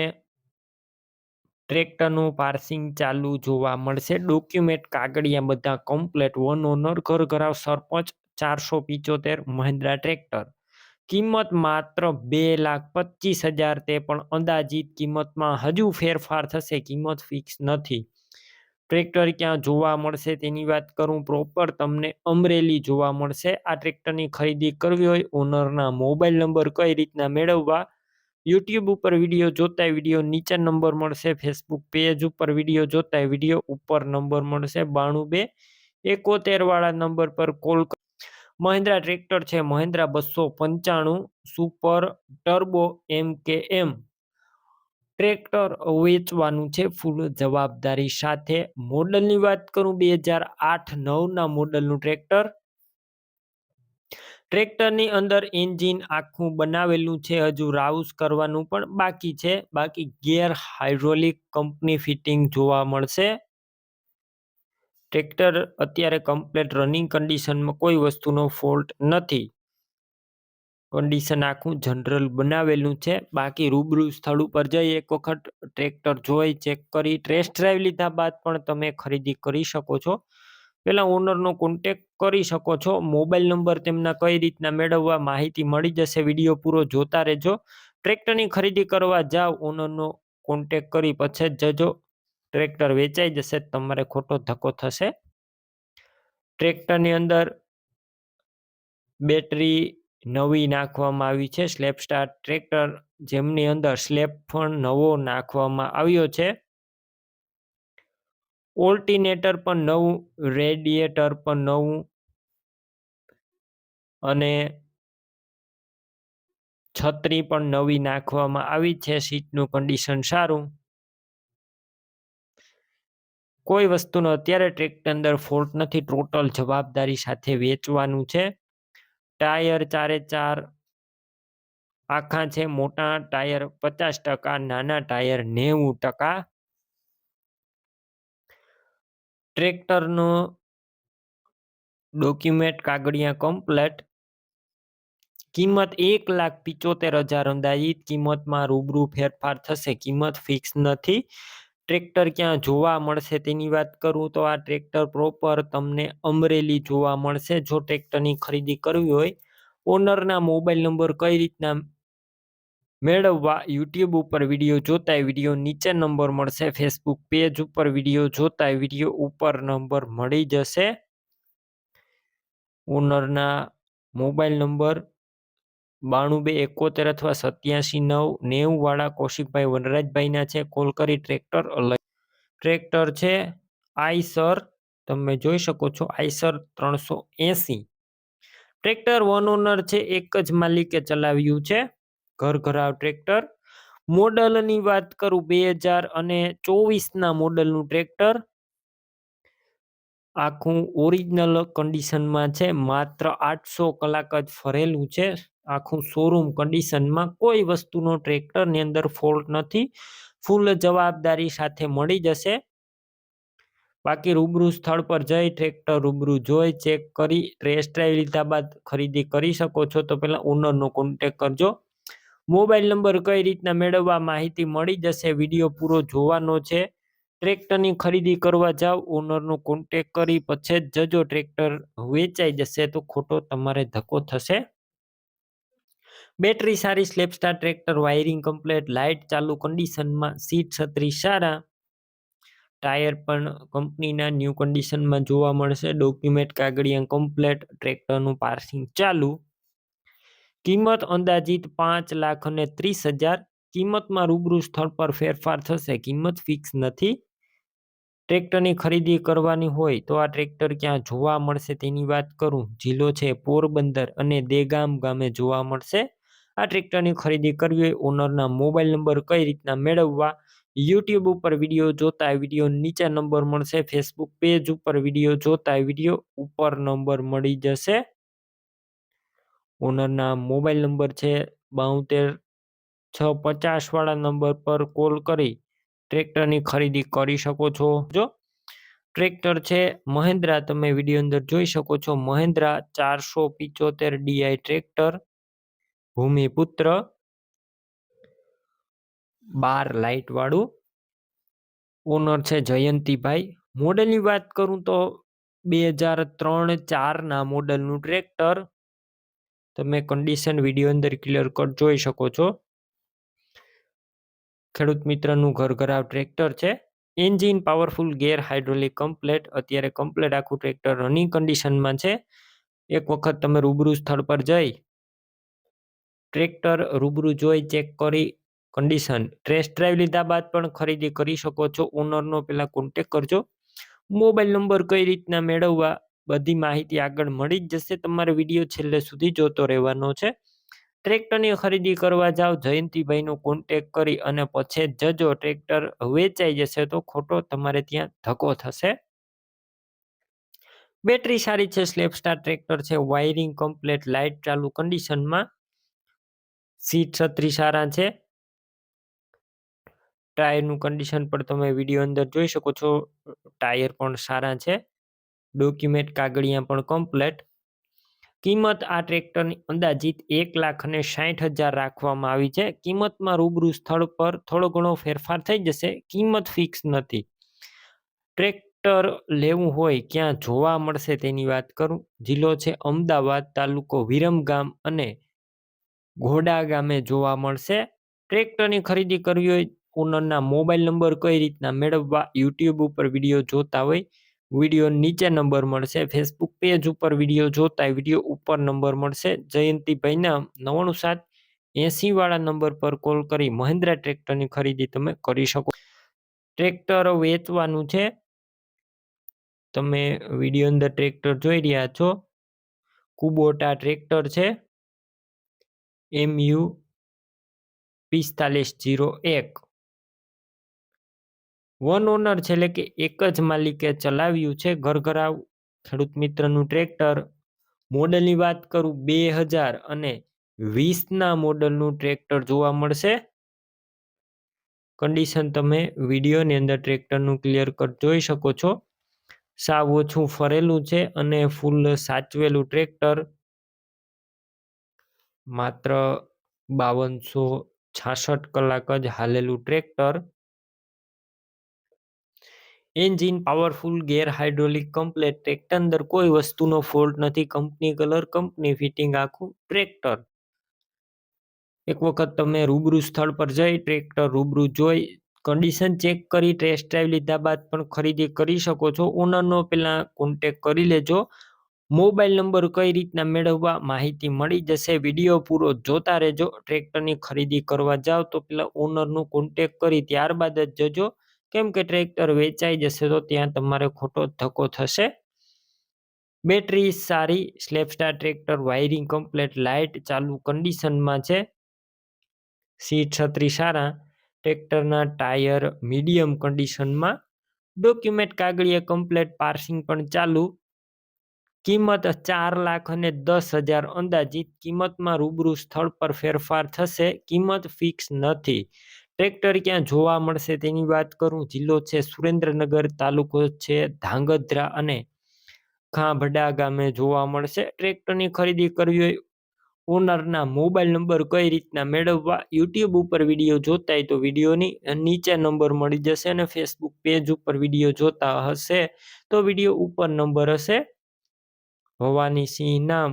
ટ્રેક્ટરનું પાર્સિંગ ચાલુ જોવા મળશે. ડોક્યુમેન્ટ કાગળિયા બધા કમ્પ્લેટ. વન ઓનર ઘર ઘરાવ સરપંચ 475 મહિન્દ્રા ટ્રેક્ટર. કિંમત માત્ર 2,25,000, તે પણ અંદાજિત કિંમતમાં હજુ ફેરફાર થશે, કિંમત ફિક્સ નથી. ટ્રેક્ટર ક્યાં જોવા મળશે તેની વાત કરું, પ્રોપર તમને અમરેલી જોવા મળશે. આ ટ્રેક્ટરની ખરીદી કરવી હોય ઓનરના મોબાઈલ નંબર કઈ રીતના મેળવવા? યુટ્યુબ ઉપર વિડીયો જોતા વિડીયો નીચે નંબર મળશે, ફેસબુક પેજ ઉપર વિડીયો જોતા વિડીયો ઉપર નંબર મળશે, 92 271 વાળા નંબર પર કોલ. મહિન્દ્રા ટ્રેક્ટર છે. Mahindra 295 super turbo MKM tractor વેચવાનું છે ફૂલ જવાબદારી સાથે. મોડલની વાત કરું 2008-9 મોડલનું ટ્રેક્ટર. ટ્રેક્ટરની અંદર એન્જિન આખું બનાવેલું છે, હજુ રાઉસ કરવાનું પણ બાકી છે. બાકી ગેર હાઇડ્રોલિક કંપની ફિટિંગ જોવા મળશે. ટ્રેક્ટર અત્યારે કમ્પ્લીટ રનિંગ કન્ડિશનમાં, કોઈ વસ્તુનો ફોલ્ટ નથી. કન્ડિશન આખું જનરલ બનાવેલું છે. બાકી રૂબરૂ સ્થળ ઉપર જઈ એક વખત ટ્રેક્ટર જોઈ ચેક કરી ટેસ્ટ ડ્રાઈવ લીધા બાદ પણ તમે ખરીદી કરી શકો છો. પહેલા ઓનરનો કોન્ટેક કરી શકો છો. મોબાઈલ નંબર તેમના કઈ રીતના મેળવવા માહિતી મળી જશે. વિડીયો પૂરો જોતા રહેજો. ટ્રેક્ટરની ખરીદી કરવા જાવ ઓનરનો કોન્ટેક કરી પછી જ જજો. ટ્રેક્ટર વેચાઈ જશે તમારે ખોટો ધક્કો થશે. ટ્રેક્ટરની અંદર બેટરી નવી નાખવામાં આવી છે. સ્લેપ સ્ટાર્ટ ટ્રેક્ટર, જેમની અંદર સ્લેપ પણ નવો નાખવામાં આવ્યો છે. ઓલ્ટરનેટર પણ નવું, રેડિએટર પણ નવું અને છત્રી પણ નવી નાખવામાં આવી છે. સીટનું કન્ડિશન સારું. કોઈ વસ્તુનો અત્યારે ટ્રેક્ટર અંદર ફોલ્ટ નથી. ટોટલ જવાબદારી સાથે વેચવાનું છે. ટાયર 4 આખા છે. મોટા ટાયર 50%, નાના ટાયર 90%. ટ્રેક્ટરનો ડોક્યુમેન્ટ કાગળિયા કમ્પ્લેટ. કિંમત 1,75,000 અંદાજિત. કિંમતમાં રૂબરૂ ફેરફાર થશે, કિંમત ફિક્સ નથી. ટ્રેક્ટર ક્યાં જોવા મળશે તેની વાત કરું તો આ ટ્રેક્ટર પ્રોપર તમને અમરેલી જોવા મળશે. જો ટ્રેક્ટરની ખરીદી કરવી હોય ઓનરના મોબાઈલ નંબર કઈ રીતના મેળવવા? યુટ્યુબ ઉપર વિડીયો જોતા વિડીયો નીચે નંબર મળશે, ફેસબુક પેજ ઉપર વિડીયો જોતા વિડીયો ઉપર નંબર મળી જશે. ઓનરના મોબાઈલ નંબર 9271 અથવા 879090 વાળા કૌશિકભાઈ વનરાજભાઈના છે. કોલ કરી ટ્રેક્ટર લઈ. ટ્રેક્ટર છે આઈસર, તમે જોઈ શકો છો આઈસર 380. ટ્રેક્ટર વન ઓનર છે, એક જ માલિકે ચલાવ્યું છે. ઘર ઘરાવ ટ્રેક્ટર. મોડલની વાત કરું 2024ના મોડલનું ટ્રેક્ટર. આખું ઓરિજિનલ કન્ડિશનમાં છે. માત્ર 800 કલાક જ ફરેલું છે. આખું શોરૂમ કન્ડિશનમાં, કોઈ વસ્તુનો ટ્રેક્ટરની અંદર ફોલ્ટ નથી. ફૂલ જવાબદારી સાથે મળી જશે. બાકી રૂબરૂ સ્થળ પર જઈ ટ્રેક્ટર રૂબરૂ જોઈ ચેક કરી ટેસ્ટ ડ્રાઈવ લીધા બાદ ખરીદી કરી શકો છો. તો પહેલા ઓનરનો કોન્ટેક કરજો. મોબાઈલ નંબર કઈ રીતના મેળવવા માહિતી મળી જશે. વિડીયો પૂરો જોવાનો છે. ટ્રેક્ટરની ખરીદી કરવા જાવ, ઓનરનો કોન્ટેક કરી પછી જ જજો. ટ્રેક્ટર વેચાઈ જશે તો ખોટો તમારે ધક્કો થશે. બેટરી સારી, સ્લેપસ્ટાર ટ્રેક્ટર, વાયરિંગ કમ્પ્લેટ, લાઇટ ચાલુ કન્ડિશનમાં, સીટ છત્રી સારા, ટાયર પણ કંપનીના ન્યૂ કન્ડિશનમાં જોવા મળશે. ડોક્યુમેન્ટ કાગળિયા કમ્પ્લેટ, ટ્રેક્ટરનું પાર્સિંગ ચાલુ. કિંમત અંદાજિત 5,30,000. કિંમતમાં રૂબરૂ સ્થળ પર ફેરફાર થશે. કિંમત ફિક્સ નથી. ટ્રેક્ટરની ખરીદી કરવાની હોય તો આ ટ્રેક્ટર ક્યાં જોવા મળશે તેની વાત કરું. જિલ્લો છે પોરબંદર અને દેગામ ગામે જોવા મળશે. આ ટ્રેક્ટરની ખરીદી કરવી હોય, ઓનરના મોબાઈલ નંબર કઈ રીતના મેળવવા. યુટ્યુબ ઉપર વિડીયો જોતા વિડીયો નીચે નંબર મળશે. ફેસબુક પેજ ઉપર વિડીયો જોતા વિડીયો ઉપર નંબર મળી જશે. ઓનરના મોબાઈલ નંબર છે 72,650 વાળા નંબર પર કોલ કરી ટ્રેક્ટરની ખરીદી કરી શકો છો. જો ટ્રેક્ટર છે મહિન્દ્રા, તમે વિડીયો અંદર જોઈ શકો છો. Mahindra 475 DI tractor, Bhumiputra 12 light વાળું. ઓનર છે જયંતિભાઈ. મોડલની વાત કરું તો 2003-4ના મોડલનું ટ્રેક્ટર. તમે કન્ડિશન વિડીયો અંદર ક્લિયર કટ જોઈ શકો છો. ખેડૂત મિત્રનું ઘર ઘરાવ ટ્રેક્ટર છે. Engine powerful, gear hydraulic complete. અત્યારે કમ્પ્લેટ આખું ટ્રેક્ટર રનિંગ કન્ડિશનમાં છે. એક વખત તમે રૂબરૂ સ્થળ પર જઈ ટ્રેક્ટર રૂબરૂ જોઈ ચેક કરી કન્ડિશન ટેસ્ટ ડ્રાઈવ લીધા બાદ પણ ખરીદી કરી શકો છો. ઓનરનો પહેલા કોન્ટેક કરજો. મોબાઈલ નંબર કઈ રીતના મેળવવા બધી માહિતી આગળ મળી જ જશે. તમારે વિડીયો છેલ્લે સુધી જોતો રહેવાનો છે. ટ્રેક્ટરની ખરીદી કરવા જાવ, જયંતિભાઈનો કોન્ટેક કરી અને પછી જજો. ટ્રેક્ટર વેચાઈ જશે તો ખોટો તમારે ત્યાં ધક્કો થશે. બેટરી સારી છે, સ્લેપસ્ટાર ટ્રેક્ટર છે, વાયરિંગ કમ્પ્લેટ, લાઇટ ચાલુ કન્ડિશનમાં, સીટ છત્રી સારા છે. ટાયરનું કન્ડિશન પણ તમે વિડીયો અંદર જોઈ શકો છો. ટાયર પણ સારા છે. ડોક્યુમેન્ટ કાગળિયા પણ કમ્પ્લેટ. કિંમત આ ટ્રેક્ટરની અંદાજિત 1,60,000 રાખવામાં આવી છે. કિંમતમાં રૂબરૂ સ્થળ પર થોડો ઘણો ફેરફાર થઈ જશે. કિંમત ફિક્સ નથી. ટ્રેક્ટર લેવું હોય ક્યાં જોવા મળશે તેની વાત કરું. જિલ્લો છે અમદાવાદ, તાલુકો વિરમગામ અને ઘોડા ગામે જોવા મળશે. ટ્રેક્ટરની ખરીદી કરવી હોય, ઓનરના મોબાઈલ નંબર કઈ રીતના મેળવવા. યુટ્યુબ ઉપર વિડીયો જોતા હોય, વિડીયો નીચે નંબર મળશે. ફેસબુક પેજ ઉપર વિડીયો જોતા વિડીયો ઉપર નંબર મળશે. જયંતિભાઈના 9780 વાળા નંબર પર કોલ કરી મહિન્દ્રા ટ્રેક્ટરની ખરીદી તમે કરી શકો. ટ્રેક્ટર વેચવાનું છે. તમે વિડીયો અંદર ટ્રેક્ટર જોઈ રહ્યા છો. કુબોટા ટ્રેક્ટર છે, MU 4501. વન ઓનર છે, એટલે કે એક જ માલિકે ચલાવ્યું છે. ઘર ઘરાવ ખેડૂત મિત્રનું ટ્રેક્ટર. મોડલની વાત કરું 2020ના મોડલનું ટ્રેક્ટર જોવા મળશે. કન્ડિશન તમે વિડીયોની અંદર ટ્રેક્ટરનું ક્લિયર કટ જોઈ શકો છો. સાવ ઓછું ફરેલું છે અને ફૂલ સાચવેલું ટ્રેક્ટર. માત્ર 5266 કલાક જ હાલેલું tractor. Engine powerful, gear hydraulic complete. Tractor અંદર કોઈ વસ્તુનો ફોલ્ટ નથી. કંપની કલર, કંપની ફિટિંગ આખું ટ્રેક્ટર. એક વખત તમે રૂબરૂ સ્થળ પર જઈ ટ્રેક્ટર રૂબરૂ જોઈ કન્ડિશન ચેક કરી ટેસ્ટ ડ્રાઈવ લીધા બાદ પણ ખરીદી કરી શકો છો. ઓનરનો પહેલા કોન્ટેક કરી લેજો. મોબાઈલ નંબર કઈ રીતના મેળવવા માહિતી મળી જશે. વિડીયો પૂરો જોતા રહેજો. ટ્રેક્ટરની ખરીદી કરવા જાવ તો પેલા ઓનરનું કોન્ટેક કરી ત્યારબાદ જ જજો, કેમ કે ટ્રેક્ટર વેચાઈ જશે તો ત્યાં તમારે ખોટો ધક્કો થશે. બેટરી સારી, સ્લેપસ્ટાર ટ્રેક્ટર, વાયરિંગ કમ્પ્લેટ, લાઇટ ચાલુ કન્ડિશનમાં છે, સીટ છત્રી સારા, ટ્રેક્ટરના ટાયર મીડિયમ કન્ડિશનમાં, ડોક્યુમેન્ટ કાગળિયા કમ્પ્લેટ, પાર્સિંગ પણ ચાલુ. કિંમત 4,10,000 અંદાજિત. કિંમતમાં રૂબરૂ સ્થળ પર ફેરફાર થશે. કિંમત ફિક્સ નથી. ટ્રેક્ટર ક્યાં જોવા મળશે તેની વાત કરું. જિલ્લો છે સુરેન્દ્રનગર, તાલુકો છે ધાંગધ્રા અને ખાંભડા ગામે જોવા મળશે. ટ્રેક્ટરની ખરીદી કરવી હોય, ઓનરના મોબાઈલ નંબર કઈ રીતના મેળવવા, યુટ્યુબ ઉપર વિડીયો જોતા હોય તો વિડીયોની નીચે નંબર મળી જશે, અને ફેસબુક પેજ ઉપર વિડીયો જોતા હશે તો વિડીયો ઉપર નંબર હશે. ભવાનીસિંહ નામ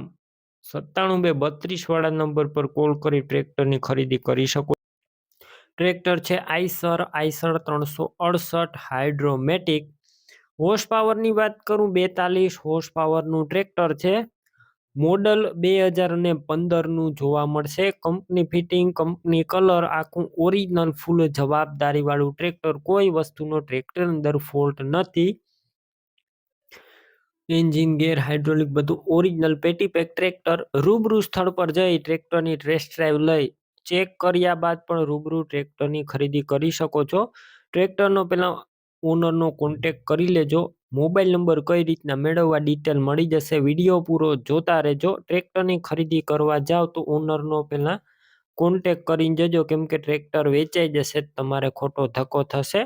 97 232 વાળા નંબર પર કોલ કરી ટ્રેક્ટરની ખરીદી કરી શકો. ટ્રેક્ટર છે આઈસર 368 હાઇડ્રોમેટિક. હોર્સ પાવરની વાત કરું, 42 હોર્સ પાવરનું ટ્રેક્ટર છે. મોડલ 2015નું જોવા મળશે. કંપની ફિટિંગ, કંપની કલર, આખું ઓરિજિનલ ફૂલ જવાબદારી વાળું ટ્રેક્ટર. કોઈ વસ્તુનો ટ્રેક્ટર અંદર ફોલ્ટ નથી. એન્જિન, ગેર, હાઇડ્રોલિક બધું ઓરિજિનલ પેટી પેક ટ્રેક્ટર. રૂબરૂ સ્થળ પર જઈ ટ્રેક્ટરની ટેસ્ટ ડ્રાઈવ લઈ ચેક કર્યા બાદ પણ રૂબરૂ ટ્રેક્ટરની ખરીદી કરી શકો છો. ટ્રેક્ટરનો પેલા ઓનરનો કોન્ટેક કરી લેજો. મોબાઈલ નંબર કઈ રીતના મેળવવા ડિટેલ મળી જશે. વિડીયો પૂરો જોતા રહેજો. ટ્રેક્ટરની ખરીદી કરવા જાવ તો ઓનરનો પેલા કોન્ટેક કરીને જજો, કેમ કે ટ્રેક્ટર વેચાઈ જશે તમારે ખોટો ધક્કો થશે.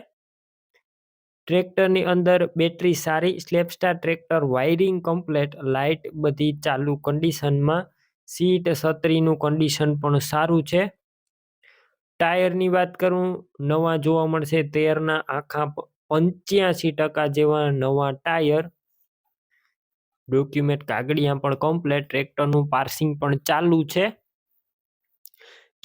ટ્રેક્ટરની અંદર બેટરી સારી, સ્લેપસ્ટાર ટ્રેક્ટર, વાયરિંગ કમ્પ્લેટ, લાઇટ બધી ચાલુ કન્ડિશનમાં, સીટ છત્રીનું કન્ડિશન પણ સારું છે. ટાયરની વાત કરું, નવા જોવા મળશે. 13ના આખા 85% જેવા નવા ટાયર. ડોક્યુમેન્ટ કાગળિયા પણ કમ્પ્લેટ. ટ્રેક્ટરનું પાર્સિંગ પણ ચાલુ છે.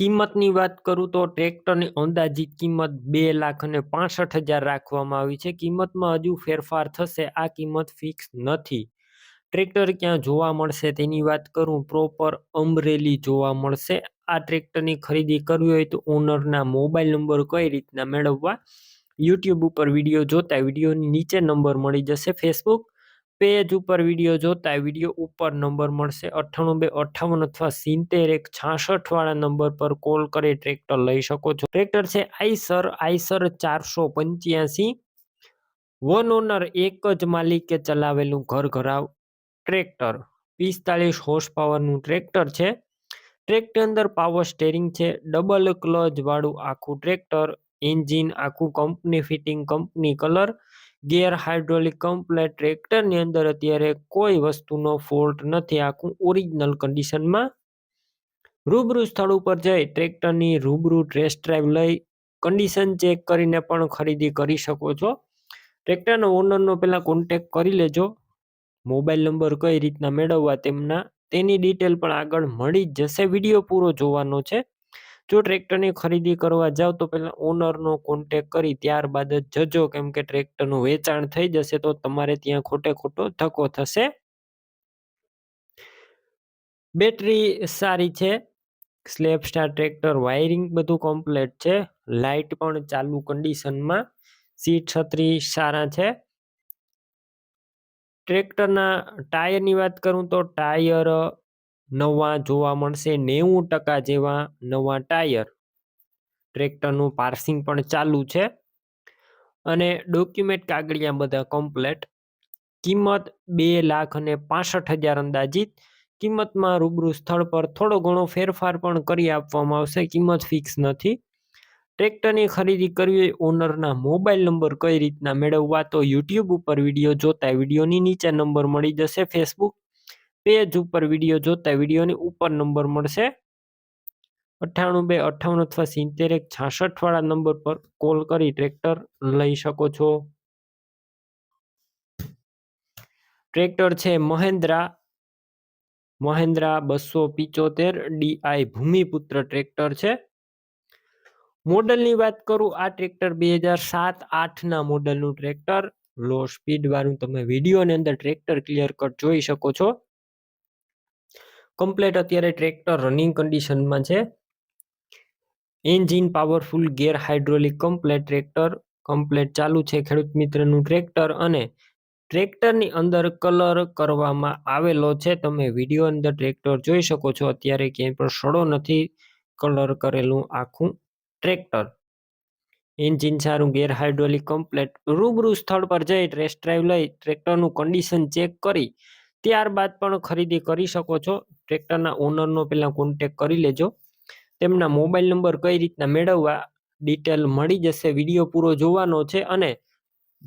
કિંમતની વાત કરું તો ટ્રેક્ટરની અંદાજિત કિંમત 2,65,000 રાખવામાં આવી છે. કિંમતમાં હજુ ફેરફાર થશે. આ કિંમત ફિક્સ નથી. ટ્રેક્ટર ક્યાં જોવા મળશે તેની વાત કરું, પ્રોપર અમરેલી જોવા મળશે. આ ટ્રેક્ટરની ખરીદી કરવી હોય તો ઓનરના મોબાઈલ નંબર કઈ રીતના મેળવવા, યુટ્યુબ ઉપર વિડીયો જોતા વિડીયોની નીચે નંબર મળી જશે. ફેસબુક પેજ ઉપર વિડીયો જોતા વિડીયો ઉપર નંબર મળશે. 98 258 અથવા 70 166 વાળા નંબર પર કોલ કરી ટ્રેક્ટર લઈ શકો છો. ટ્રેક્ટર છે આઈસર 485. વન ઓનર, એક જ માલિકે ચલાવેલું ઘર ઘરાવ ટ્રેક્ટર. 45 હોર્સ પાવરનું ટ્રેક્ટર છે. ટ્રેક્ટર અંદર પાવર સ્ટેરિંગ છે. ડબલ ક્લચ વાળું આખું ટ્રેક્ટર. એન્જિન આખું કંપની ફિટિંગ, કંપની કલર, ગેર હાઇડ્રોલિક કમ્પ્લેટ. ટ્રેક્ટરની અંદર અત્યારે કોઈ વસ્તુનો ફોલ્ટ નથી. આખું ઓરિજિનલ કન્ડિશનમાં. રૂબરૂ સ્થળ ઉપર જઈ ટ્રેક્ટરની રૂબરૂ ટેસ્ટ ડ્રાઈવ લઈ કન્ડિશન ચેક કરીને પણ ખરીદી કરી શકો છો. ટ્રેક્ટરના ઓનરનો પહેલા કોન્ટેક કરી લેજો. મોબાઈલ નંબર કઈ રીતના મેળવવા તેની ડિટેલ પણ આગળ મળી જ જશે. વિડીયો પૂરો જોવાનો છે. જો ટ્રેક્ટરની ખરીદી કરવા જાવ તો પહેલા ઓનરનો કોન્ટેક કરી ત્યારબાદ જ જજો, કેમ કે ટ્રેક્ટરનું વેચાણ થઈ જશે તો તમારે ત્યાં ખોટો ધક્કો થશે. બેટરી સારી છે. સ્લેપસ્ટાર ટ્રેક્ટર, વાયરિંગ બધું કમ્પ્લેટ છે. લાઇટ પણ ચાલુ કન્ડિશનમાં, સીટ છત્રી સારા છે. ટ્રેક્ટરના ટાયરની વાત કરું તો ટાયર નવા જોવા મળશે. 90% જેવા નવા ટાયર. ટ્રેક્ટરનું પાર્સિંગ પણ ચાલુ છે અને ડોક્યુમેન્ટ કાગળિયા બધા કમ્પ્લેટ. કિંમત 2,65,000 અંદાજિત. કિંમતમાં રૂબરૂ સ્થળ પર થોડો ઘણો ફેરફાર પણ કરી આપવામાં આવશે. કિંમત ફિક્સ નથી. ટ્રેક્ટરની ખરીદી કરવી હોય, ઓનરના મોબાઈલ નંબર કઈ રીતના મેળવવા, તો યુટ્યુબ ઉપર વિડીયો જોતા વિડીયોની નીચે નંબર મળી જશે. ફેસબુક પેજ ઉપર વિડીયો જોતા વિડીયોની ઉપર નંબર મળશે. 98 258 અથવા 70 166 વાળા નંબર પર કોલ કરી ટ્રેક્ટર લઈ શકો છો. ટ્રેક્ટર છે મહેન્દ્રા 275 DI ભૂમિપુત્ર ટ્રેક્ટર છે. મોડલની વાત કરું, આ ટ્રેક્ટર 2007-8ના મોડલનું ટ્રેક્ટર. લો સ્પીડ વાળું તમે વિડીયોની અંદર ટ્રેક્ટર ક્લિયર કટ જોઈ શકો છો. કમ્પ્લેટ અત્યારે ટ્રેક્ટર રનિંગ કન્ડિશનમાં છે. Engine powerful, gear hydraulic complete tractor complete ચાલુ છે ખેડૂત મિત્રનું ટ્રેક્ટર. અને ટ્રેક્ટરની અંદર કલર કરવામાં આવેલો છે. તમે વિડીયો અંદર ટ્રેક્ટર જોઈ શકો છો. અત્યારે ક્યાંય પણ સડો નથી, કલર કરેલું આખું ટ્રેક્ટર. એન્જિન સારું, ગેર હાઇડ્રોલિક કમ્પ્લેટ. રૂબરૂ સ્થળ પર જઈ ટેસ્ટ ડ્રાઈવ લઈ ટ્રેક્ટરનું કન્ડિશન ચેક કરી ત્યારબાદ પણ ખરીદી કરી શકો છો. ટ્રેક્ટરના ઓનરનો પહેલા કોન્ટેક કરી લેજો. તેમના મોબાઈલ નંબર કઈ રીતના મેળવવા ડિટેલ મળી જશે. વિડીયો પૂરો જોવાનો છે. અને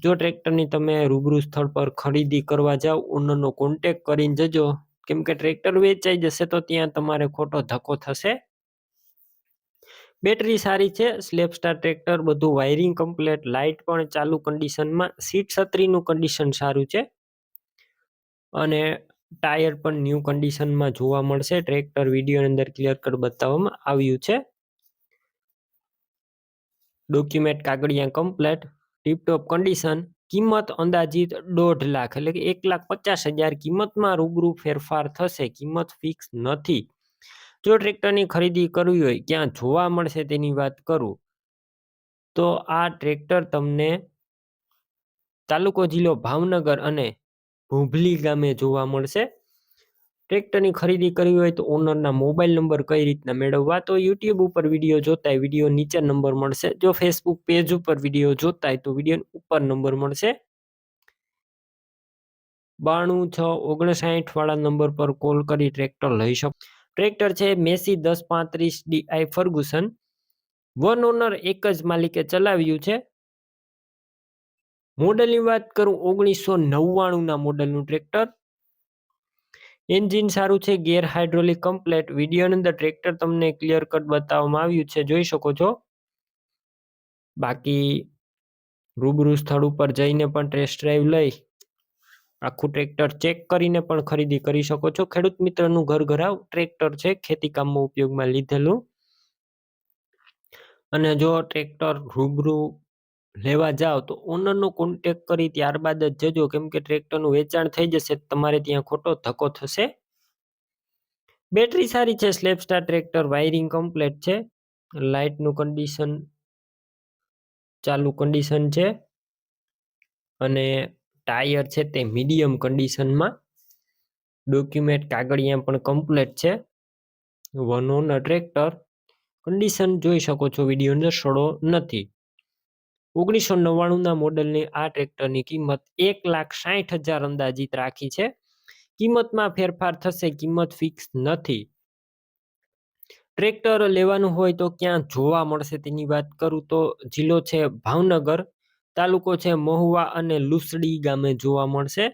જો ટ્રેક્ટરની તમે રૂબરૂ સ્થળ પર ખરીદી કરવા જાઓ, ઓનરનો કોન્ટેક કરીને જજો, કેમ કે ટ્રેક્ટર વેચાઈ જશે તો ત્યાં તમારે ખોટો ધક્કો થશે. બેટરી સારી છે, સ્લેપ સ્ટાર ટ્રેક્ટર, બધું વાયરિંગ કમ્પ્લેટ, લાઇટ પણ ચાલુ કન્ડિશનમાં, સીટ છત્રીનું કન્ડિશન સારું છે. અને ટાયર પણ ન્યૂ કન્ડિશનમાં જોવા મળશે. ટ્રેક્ટર વિડીયોની અંદર ક્લિયર કટ બતાવવામાં આવ્યું છે. ડોક્યુમેન્ટ કાગળિયા કમ્પ્લેટ, ટીપટોપ કન્ડિશન. કિંમત અંદાજિત 1.5 લાખ એટલે કે 1,50,000 કિંમતમાં રૂબરૂ ફેરફાર થશે. કિંમત ફિક્સ નથી. જો ટ્રેક્ટરની ખરીદી કરવી હોય ક્યાં જોવા મળશે તેની વાત કરું તો આ ટ્રેક્ટર તમને તાલુકો જિલ્લો ભાવનગર અને ભૂભલી ગામે જોવા મળશે. ટ્રેક્ટરની ખરીદી કરવી હોય તો ઓનરના મોબાઈલ નંબર કઈ રીતના મેળવવા, તો યુટ્યુબ ઉપર વિડીયો જોતા હોય વિડીયો નીચે નંબર મળશે. જો ફેસબુક પેજ ઉપર વિડીયો જોતા હોય તો વિડીયો ઉપર નંબર મળશે. 92 6 59 વાળા નંબર પર કોલ કરી ટ્રેક્ટર લઈ શકો. ટ્રેક્ટર છે Massey 1035 D I Ferguson. One owner, એક જ માલિકે ચલાવ્યું છે. મોડલની વાત કરું 1999ના મોડલનું ટ્રેક્ટર. એન્જિન સારું છે, ગેર હાઇડ્રોલિક કમ્પ્લેટ. વિડીયોની અંદર ટ્રેક્ટર તમને ક્લિયર કટ બતાવવામાં આવ્યું છે, જોઈ શકો છો. બાકી રૂબરૂ સ્થળ ઉપર જઈને પણ ટેસ્ટ ડ્રાઈવ લઈ આખું ટ્રેક્ટર ચેક કરીને પણ ખરીદી કરી શકો છો. ખેડૂત મિત્રનું ઘરઘરાવ ટ્રેક્ટર છે, ખેતી કામમાં ઉપયોગમાં લીધેલું. અને જો ટ્રેક્ટર રૂબરૂ લેવા જાઓ તો ઓનરનો કોન્ટેક કરી ત્યારબાદ જ જજો, કેમ કે ટ્રેક્ટરનું વેચાણ થઈ જશે તમારે ત્યાં ખોટો ધક્કો થશે. બેટરી સારી છે, slap star tractor, wiring complete છે, લાઇટનું કન્ડિશન ચાલુ કન્ડિશન છે. અને ટાયર છે તે મીડિયમ કન્ડિશનમાં. ડોક્યુમેન્ટ કાગળિયા પણ કમ્પ્લેટ છે. વન ઓનર ટ્રેક્ટર, કન્ડિશન જોઈ શકો છો વિડીયો અંદર, સડો નથી. 1999ના મોડલની આ ટ્રેક્ટરની કિંમત 1,60,000 અંદાજિત રાખી છે. કિંમતમાં ફેરફાર થશે, કિંમત ફિક્સ નથી. ટ્રેક્ટર લેવાનું હોય તો ક્યાં જોવા મળશે તેની વાત કરું તો જિલ્લો છે ભાવનગર, તાલુકો છે મહુવા અને લુસડી ગામે જોવા મળશે.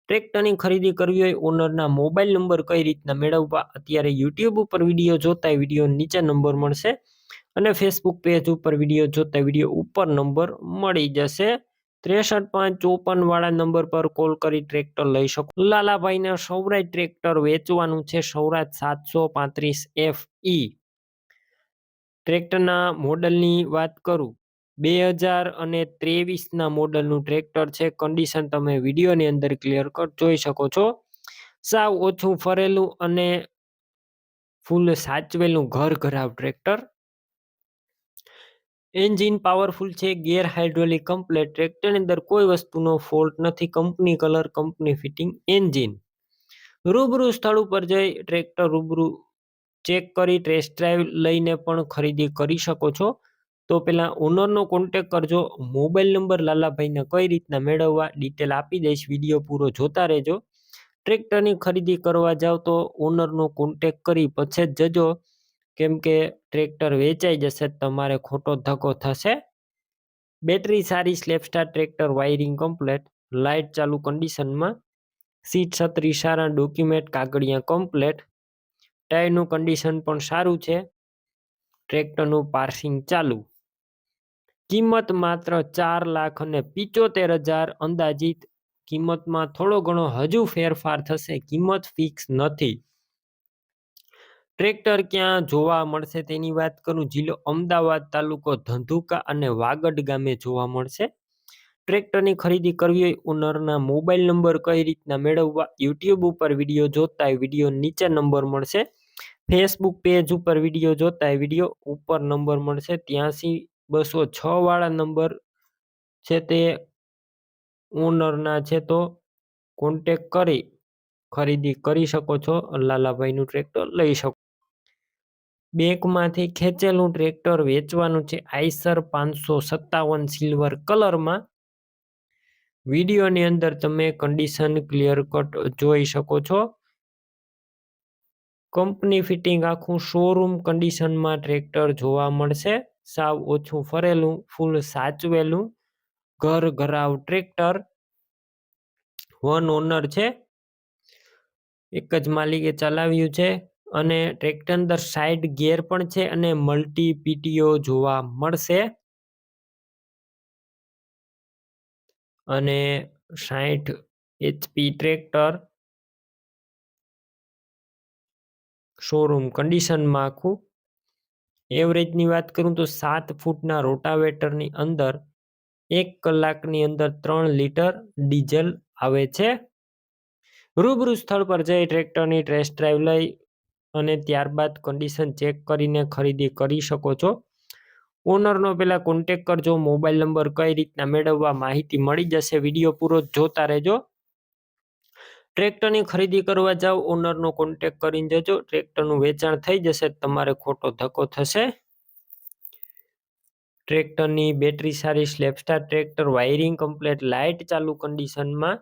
ટ્રેક્ટરની ખરીદી કરવી હોય ઓનરના મોબાઈલ નંબર કઈ રીતના મેળવવા, અત્યારે યુટ્યુબ ઉપર વિડીયો જોતા વિડીયો નીચે નંબર મળશે. અને ફેસબુક પેજ ઉપર વિડીયો જોતા વિડીયો ઉપર નંબર મળી જશે. 63 5 54 વાળા નંબર પર કોલ કરી ટ્રેક્ટર લઈ શકો. લાલાભાઈને સૌરાજ ટ્રેક્ટર વેચવાનું છે, સૌરાજ 735 FE. ટ્રેક્ટરના મોડલની વાત કરું 2023ના મોડલનું ટ્રેક્ટર છે. કન્ડિશન તમે વિડીયોની અંદર ક્લિયર કટ જોઈ શકો છો. સાવ ઓછું ફરેલું અને ફૂલ સાચવેલું ઘરઘરાવ ટ્રેક્ટર. એન્જિન પાવરફુલ છે, ગેર હાઇડ્રોલિક કમ્પ્લેટ. ટ્રેક્ટરની અંદર કોઈ વસ્તુનો ફોલ્ટ નથી, company colour, company fitting engine. રૂબરૂ સ્થળ ઉપર જઈ ટ્રેક્ટર રૂબરૂ ચેક કરી ટેસ્ટ ડ્રાઈવ લઈને પણ ખરીદી કરી શકો છો. તો પેલા ઓનરનો કોન્ટેક કરજો. મોબાઈલ નંબર લાલાભાઈને કઈ રીતના મેળવવા ડિટેલ આપી દઈશ, વિડીયો પૂરો જોતા રહેજો. ટ્રેક્ટરની ખરીદી કરવા જાવ તો ઓનરનો કોન્ટેક કરી પછી જ જજો, કેમ કે ટ્રેક્ટર વેચાઈ જશે તમારે ખોટો ધક્કો થશે. બેટરી સારી, slap star tractor, wiring complete, light ચાલુ કન્ડિશનમાં, સીટ છત્રી સારા, ડોક્યુમેન્ટ કાગળિયા કમ્પ્લેટ, ટાયરનું કન્ડિશન પણ સારું છે. ટ્રેક્ટરનું પાર્સિંગ ચાલુ. કિંમત માત્ર 4,75,000 અંદાજિત. કિંમતમાં થોડો ઘણો હજુ ફેરફાર થશે, કિંમત ફિક્સ નથી. ટ્રેક્ટર ક્યાં જોવા મળશે તેની વાત કરું, જિલ્લો અમદાવાદ, તાલુકો ધંધુકા અને વાગડ ગામે જોવા મળશે. ટ્રેક્ટરની ખરીદી કરવી હોય ઓનરના મોબાઈલ નંબર કઈ રીતના મેળવવા, યુટ્યુબ ઉપર વિડીયો જોતા હોય વિડીયો નીચે નંબર મળશે, ફેસબુક પેજ ઉપર વિડીયો જોતા હોય વિડીયો ઉપર નંબર મળશે, 83-206 વાળા નંબર છે તે ઓનરના છે તો કોન્ટેક કરી ખરીદી કરી શકો છો. લાલાભાઈનું ટ્રેક્ટર લઈ શકો. બેંકમાંથી ખેંચેલું ટ્રેક્ટર વેચવાનું છે. આઈસર 557 સિલ્વર કલરમાં. વિડીયોની અંદર તમે કન્ડિશન ક્લિયર કટ જોઈ શકો છો. કંપની ફિટિંગ આખું શોરૂમ કન્ડિશનમાં ટ્રેક્ટર જોવા મળશે. સાવ ઓછું ફરેલું, ફૂલ સાચવેલું ઘર ઘરાવ ટ્રેક્ટર. વન ઓનર છે, એક જ માલિકે ચલાવ્યું છે અને ટ્રેક્ટર અંદર સાઈડ ગિયર પણ છે અને મલ્ટી પીટીઓ જોવા મળશે. અને 60 HP ટ્રેક્ટર શોરૂમ કન્ડિશનમાં આખું. એવરેજની વાત કરું તો 7 ફૂટના રોટાવેટરની અંદર 1 કલાકની અંદર 3 લીટર ડીઝલ આવે છે. રૂબરૂ સ્થળ પર જઈ ટ્રેક્ટરની ટેસ્ટ ડ્રાઈવ લઈ અને ત્યારબાદ કન્ડિશન ચેક કરીને ખરીદી કરી શકો છો. ઓનરનો પહેલા કોન્ટેક કરજો. મોબાઈલ નંબર કઈ રીતના મેળવવા માહિતી મળી જશે. વિડીયો પૂરો જોતા રહેજો. ટ્રેક્ટરની ખરીદી કરવા જાઓ ઓનરનો કોન્ટેક કરીને જજો. ટ્રેક્ટરનું વેચાણ થઈ જશે, તમારે ખોટો ધક્કો થશે. ટ્રેક્ટરની બેટરી સારી, સ્લેપસ્ટાર ટ્રેક્ટર, વાયરિંગ કમ્પ્લેટ, લાઇટ ચાલુ કન્ડિશનમાં,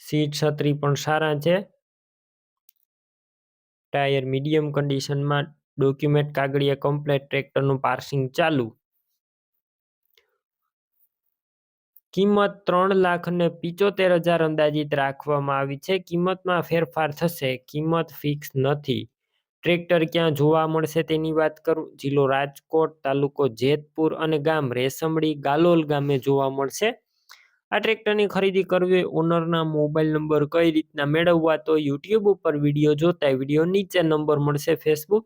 સીટ છત્રી પણ સારા છે, ટાયર મીડિયમ કન્ડિશનમાં, ડોક્યુમેન્ટ કાગળિયા કમ્પ્લેટ, ટ્રેક્ટરનું પાર્સિંગ ચાલુ. કિંમત 3,75,000 અંદાજિત રાખવામાં આવી છે. કિંમતમાં ફેરફાર થશે, કિંમત ફિક્સ નથી. ટ્રેક્ટર ક્યાં જોવા મળશે તેની વાત કરું. જિલ્લો રાજકોટ, તાલુકો જેતપુર અને ગામ રેશમડી ગાલોલ ગામે જોવા મળશે. આ ટ્રેક્ટરની ખરીદી કરવી હોય ઓનરના મોબાઈલ નંબર કઈ રીતના મેળવવા, તો યુટ્યુબ ઉપર વિડીયો જોતા વિડીયો નીચે નંબર મળશે, ફેસબુક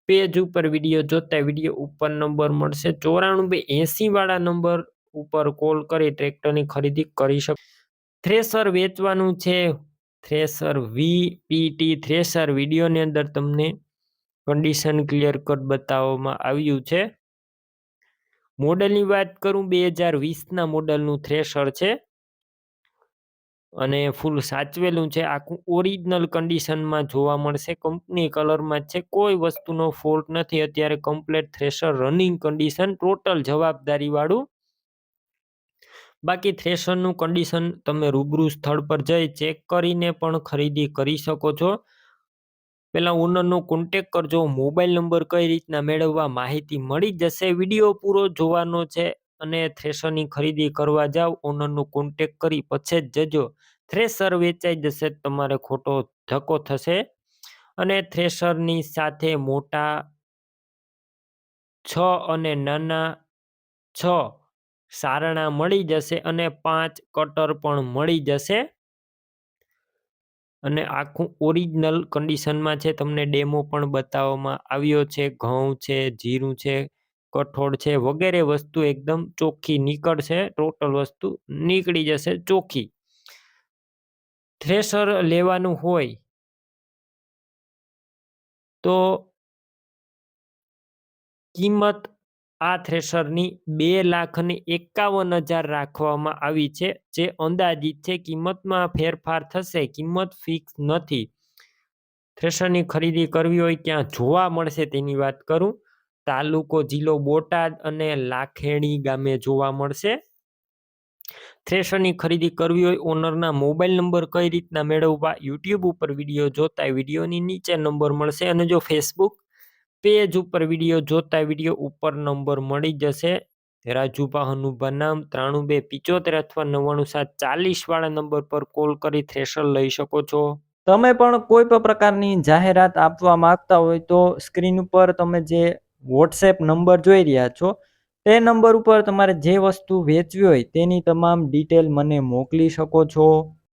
પેજ ઉપર વિડીયો જોતા વિડીયો ઉપર નંબર મળશે. 94-80 વાળા નંબર ઉપર કોલ કરી ટ્રેક્ટરની ખરીદી કરી શકો. થ્રેશર વેચવાનું છે. થ્રેશર VPT થ્રેશર વિડીયોની અંદર તમને કન્ડિશન ક્લિયર કટ બતાવવામાં આવ્યું છે. મોડલની વાત કરું 2020ના મોડલનું થ્રેશર છે અને ફૂલ સાચવેલું છે. આખું ઓરિજિનલ કન્ડિશનમાં જોવા મળશે. કંપની કલરમાં છે, કોઈ વસ્તુનો ફોલ્ટ નથી. અત્યારે complete thresher running condition, total જવાબદારી વાળું. બાકી થ્રેશરનું કન્ડિશન તમે રૂબરૂ સ્થળ પર જઈ ચેક કરીને પણ ખરીદી કરી શકો છો. પહેલા ઓનરનો કોન્ટેક કરજો. મોબાઈલ નંબર કઈ રીતના મેળવવા માહિતી મળી જશે. વિડીયો પૂરો જોવાનો છે અને થ્રેશરની ખરીદી કરવા જાવ ઓનરનો કોન્ટેક કરી પછી જ જજો. થ્રેશર વેચાઈ જશે, તમારે ખોટો ધક્કો થશે. અને થ્રેશરની સાથે મોટા 6 અને નાના 6 સારણા મળી જશે અને 5 કટર પણ મળી જશે. અને આખું ઓરિજિનલ કન્ડિશનમાં છે. તમને ડેમો પણ બતાવવામાં આવ્યો છે. ઘઉં છે, જીરું છે, કઠોળ છે વગેરે વસ્તુ એકદમ ચોખ્ખી નીકળશે. ટોટલ વસ્તુ નીકળી જશે ચોખ્ખી. થ્રેશર લેવાનું હોય તો કિંમત આ થ્રેશરની 2,51,000 રાખવામાં આવી છે, જે અંદાજિત છે. કિંમતમાં ફેરફાર થશે, કિંમત ફિક્સ નથી. થ્રેશરની ખરીદી કરવી હોય ક્યાં જોવા મળશે તેની વાત કરું. તાલુકો જિલ્લો બોટાદ અને લાખેણી ગામે જોવા મળશે. થ્રેશરની ખરીદી કરવી હોય ઓનરના મોબાઈલ નંબર કઈ રીતના મેળવવા, યુટ્યુબ ઉપર વિડીયો જોતા વિડીયોની નીચે નંબર મળશે. અને જો ફેસબુક પેજ ઉપર વિડીયો જોતા વિડીયો ઉપર નંબર મળી જશે. રાજુભા હનુભા નામ 9275 અથવા 99-740 વાળા નંબર પર કોલ કરી થ્રેશર લઈ શકો છો. તમે પણ કોઈ પણ પ્રકારની જાહેરાત આપવા માંગતા હોય તો સ્ક્રીન ઉપર તમે જે વોટ્સએપ નંબર જોઈ રહ્યા છો તે નંબર ઉપર તમારે જે વસ્તુ વેચવી હોય તેની તમામ ડિટેલ મને મોકલી શકો છો.